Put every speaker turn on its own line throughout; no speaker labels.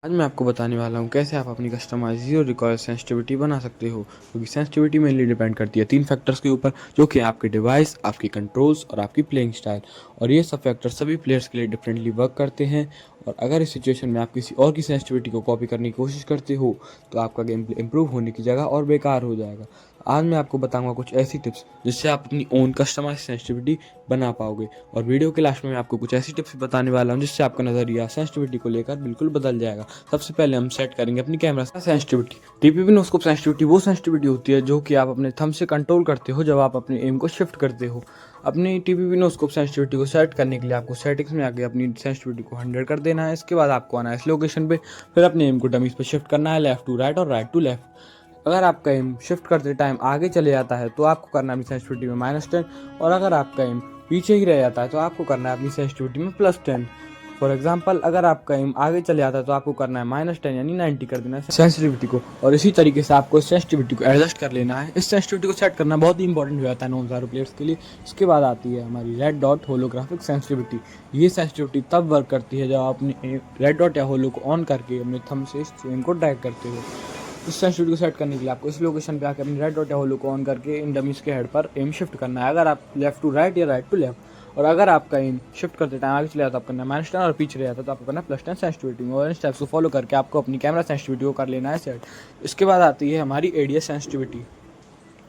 आज मैं आपको बताने वाला हूँ कैसे आप अपनी कस्टमाइज जीरो रिकॉइल सेंसिटिविटी बना सकते हो, क्योंकि सेंसिटिविटी मेनली डिपेंड करती है 3 फैक्टर्स के ऊपर, जो कि आपके डिवाइस, आपकी कंट्रोल्स और आपकी प्लेइंग स्टाइल। और ये सब फैक्टर सभी प्लेयर्स के लिए डिफरेंटली वर्क करते हैं। और अगर इस सिचुएशन में आप किसी और की सेंसिटिविटी को कॉपी करने की कोशिश करते हो तो आपका गेम प्ले इंप्रूव होने की जगह और बेकार हो जाएगा। आज मैं आपको बताऊंगा कुछ ऐसी टिप्स जिससे आप अपनी ओन कस्टमाइज सेंसिटिविटी बना पाओगे। और वीडियो के लास्ट में मैं आपको कुछ ऐसी टिप्स बताने वाला हूँ जिससे आपका नज़रिया सेंसिटिविटी को लेकर बिल्कुल बदल जाएगा। सबसे पहले हम सेट करेंगे अपनी camera sensitivity. TPB noscope sensitivity वो सेंसिटिविटी होती है जो कि आप अपने थंब से कंट्रोल करते हो जब आप अपने एम को शिफ्ट करते हो। अपनी टीपीबी नोस्कोप सेंसिटिविटी को सेट करने के लिए आपको सेटिंग्स में आके अपनी सेंसिटिविटी को 100 कर देना है। इसके बाद आपको आना है इस लोकेशन पे, फिर अपने एम को डमीज पे शिफ्ट करना है, लेफ्ट टू राइट और राइट टू लेफ्ट। अगर आपका एम शिफ्ट करते टाइम आगे चले जाता है तो आपको करना है अपनी सेंसिटिविटी में -10, और अगर आपका एम पीछे ही रह जाता है तो आपको करना है अपनी सेंसिटिविटी में +10। फॉर एग्जाम्पल, अगर आपका एम आगे चले जाता है तो आपको करना है -10 यानी 90 कर देना है सेंसिटिविटी को। और इसी तरीके से आपको सेंसिटिविटी को एडजस्ट कर लेना है। इस सेंसिटिविटी को सेट करना बहुत ही इंपॉर्टेंट हो जाता है नॉन ज़ीरो प्लेयर्स के लिए। इसके बाद आती है हमारी रेड डॉट होलोग्राफिक सेंसिटिविटी। ये सेंसिटिविटी तब वर्क करती है जब आप अपने रेड डॉट या होलो को ऑन करके अपने थंब से इस एम को ड्रैग करते हो। इस सेंसिटिविटी को सेट करने के लिए आपको इस लोकेशन पे आकर अपनी रेड डॉट या होलो को ऑन करके इन डमीज के हेड पर एम शिफ्ट करना है। अगर आप लेफ्ट टू राइट या राइट टू लेफ्ट, और अगर आपका एम शिफ्ट करते टाइम आगे चले जाता है तो आपको करना है -10, और पीछे रह जाता है तो आपको करना है +10 सेंसिटिविटी में। और इन स्टेप्स को फॉलो करके आपको अपनी कैमरा सेंसिटिविटी को कर लेना है सेट। इसके बाद आती है हमारी एडीएस सेंसिटिविटी।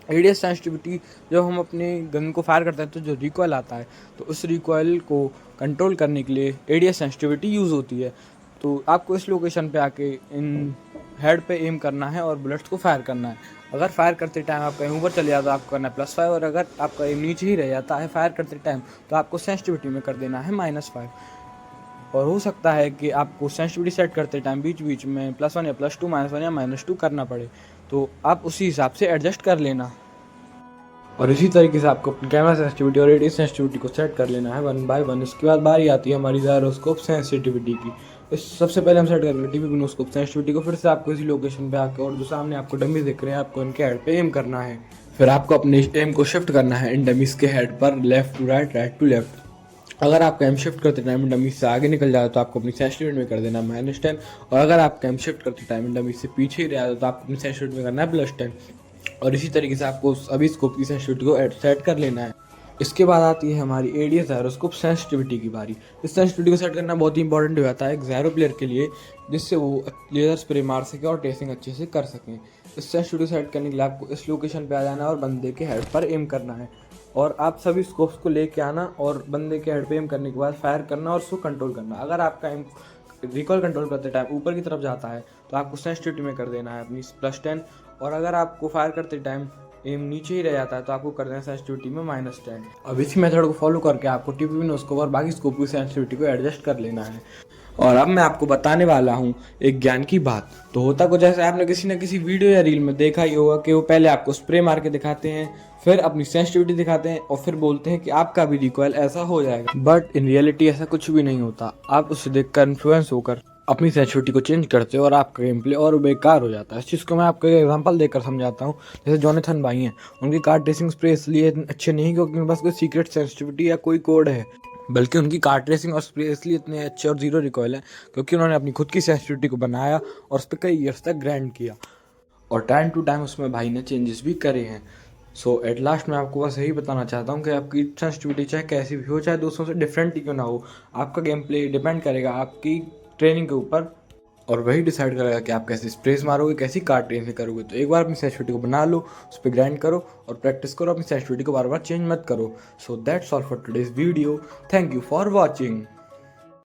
एडीएस सेंसिटिविटी, जब हम अपने गन को फायर करते हैं तो जो रिकॉयल आता है, तो उस रिकॉयल को कंट्रोल करने के लिए एडीएस सेंसिटिविटी यूज़ होती है। तो आपको इस लोकेशन पे आके इन हेड पे एम करना है और बुलेट्स को फायर करना है। अगर फायर करते टाइम आपका एम ऊपर चले जाता है तो आपको करना है +5, और अगर आपका एम नीचे ही रह जाता है फायर करते टाइम तो आपको सेंसिटिविटी में कर देना है -5। और हो सकता है कि आपको सेंसिटिविटी सेट करते टाइम बीच बीच में +1 या +2, -1 या -2 करना पड़े, तो आप उसी हिसाब से एडजस्ट कर लेना। और इसी तरीके से आपको अपनी कैमरा सेंसिटिविटी और रेडियस सेंसिटिविटी को सेट कर लेना है 1 बाय 1। इसके बाद बारी आती है हमारी जायरोस्कोप सेंसिटिविटी की। इस सबसे पहले हम सेट करेंगे टीपीबी नोस्कोप सेंसिटिविटी को। फिर से आपको इसी लोकेशन पे आकर, और जो सामने आपको डमी दिख रहे हैं, आपको इनके हेड पे एम करना है। फिर आपको अपने एम को शिफ्ट करना है इन डमीज के हेड पर, left to right, right to left. अगर आपका एम शिफ्ट करते टाइम डमीज से आगे निकल जाए तो आपको अपनी सेंसिटिविटी में कर देना है -10, और अगर आपका एम शिफ्ट करते टाइम डमीज से पीछे ही रहा तो आपको अपनी सेंसिटिविटी में करना है +10। और इसी तरीके से आपको सभी स्कोप की सेंसिटिविटी को सेट कर लेना है। इसके बाद आती है हमारी एडीएस जायरोस्कोप सेंसिटिविटी की बारी। इस सेंसिटिविटी को सेट करना बहुत ही इंपॉर्टेंट हो जाता है एक ज़ायरो प्लेयर के लिए, जिससे वो लेज़र स्प्रे मार सके और टेसिंग अच्छे से कर सकें। इस सेंसिटिविटी को सेट करने के लिए आपको इस लोकेशन पे आ जाना है और बंदे के हेड पर एम करना है। और आप सभी स्कोप्स को लेके आना और बंदे के हेड पे एम करने के बाद फायर करना और उसको कंट्रोल करना। अगर आपका एम रिकॉल कंट्रोल करते टाइम ऊपर की तरफ जाता है तो आपको सेंसिटिविटी में कर देना है अपनी +10, और अगर आपको फायर करते टाइम एम नीचे ही रह जाता है तो आपको कर देना है सेंसिटिविटी में -10। अब इसी मेथड को फॉलो करके आपको टीपीबी नोस्कोप और बाकी स्कोप की सेंसिटिविटी को एडजस्ट कर लेना है। और अब मैं आपको बताने वाला हूँ एक ज्ञान की बात। तो होता कुछ ऐसा, आपने किसी न किसी वीडियो या रील में देखा ही होगा कि वो पहले आपको स्प्रे मार के दिखाते हैं, फिर अपनी सेंसिटिविटी दिखाते हैं, और फिर बोलते हैं कि आपका भी रिकॉयल ऐसा हो जाएगा। बट इन रियलिटी ऐसा कुछ भी नहीं होता। आप उसे देखकर इन्फ्लुएंस होकर अपनी सेंसिटिविटी को चेंज करते हो और आपका गेम प्ले और बेकार हो जाता है। इस चीज़ को मैं आपको एक एग्जांपल देकर समझाता हूँ। जैसे जोनाथन भाई हैं, उनकी कार्ड ट्रेसिंग स्प्रे इसलिए अच्छे नहीं क्योंकि उनके पास कोई सीक्रेट सेंसिटिविटी या कोई कोड है, बल्कि उनकी कार्ड ट्रेसिंग और स्प्रे इसलिए इतने अच्छे और जीरो रिकॉयल है क्योंकि उन्होंने अपनी खुद की सेंसिटिविटी को बनाया और उस पर कई ईयर्स तक ग्राइंड किया, और टाइम टू टाइम उसमें भाई ने चेंजेस भी करे हैं। सो एट लास्ट मैं आपको बस यही बताना चाहता हूँ कि आपकी सेंसिटिविटी चाहे कैसी भी हो, चाहे दूसरों से डिफरेंट ही क्यों ना हो, आपका गेम प्ले डिपेंड करेगा आपकी ट्रेनिंग के ऊपर, और वही डिसाइड करेगा कि आप कैसे स्प्रेस मारोगे, कैसी कार्ड ट्रेनिंग करोगे। तो एक बार अपनी सेंसिटिविटी को बना लो, उस पर ग्राइंड करो और प्रैक्टिस करो, अपनी सेंसिटिविटी को बार बार चेंज मत करो। So that's all for today's video. Thank you for watching.